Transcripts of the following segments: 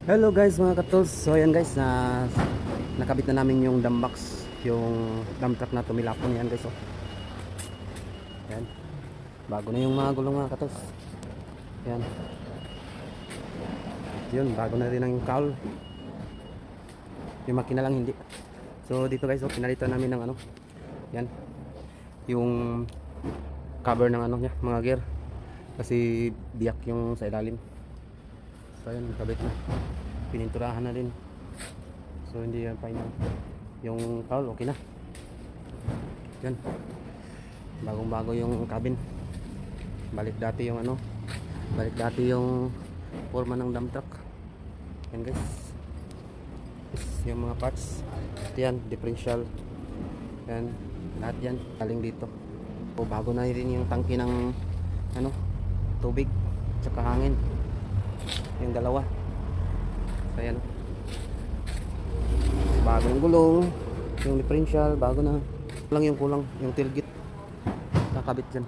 Hello guys mga katols. So ayan guys, nakabit na namin yung dump box, yung dump truck na tumilapon yan guys. Oh. Yan. Bago na yung mga gulong mga katols. Yan. Yun, bago na rin ang cowl. Yung makina lang hindi. So dito guys, oh, pinalitan namin ng ano. Yan. Yung cover ng ano niya, mga gear. Kasi biyak yung sa ilalim. So ayan, nakabit na. Pininturahan na din. So hindi yan final. Yung cowl okay na. Yan. Bagong bago yung cabin. Balik dati yung ano. Balik dati yung forma ng dump truck. Yan guys. Yung mga parts. Ito yan, differential. Yan. Lahat yan. Galing dito. So bago na rin yung tangke ng ano, tubig. Tsaka hangin. Yung dalawa. So yan. Bagong gulong. Yung differential. Bago na. Lang yung kulang. Yung tailgate. Nakabit dyan.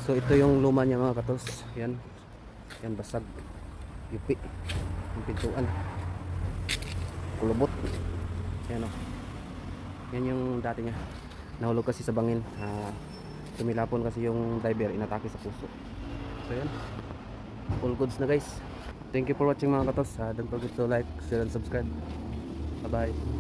So ito yung luma niya mga katols. Yan. Yan basag. Yupi. Yung pintuan. Kulubot. Yan o. Yan yung dati niya. Nahulog kasi sa bangin. Tumilapon kasi yung driver. Inatake sa puso. So yan. All goods na guys. Thank you for watching mga katols. Don't forget to like, share, and subscribe. Bye bye.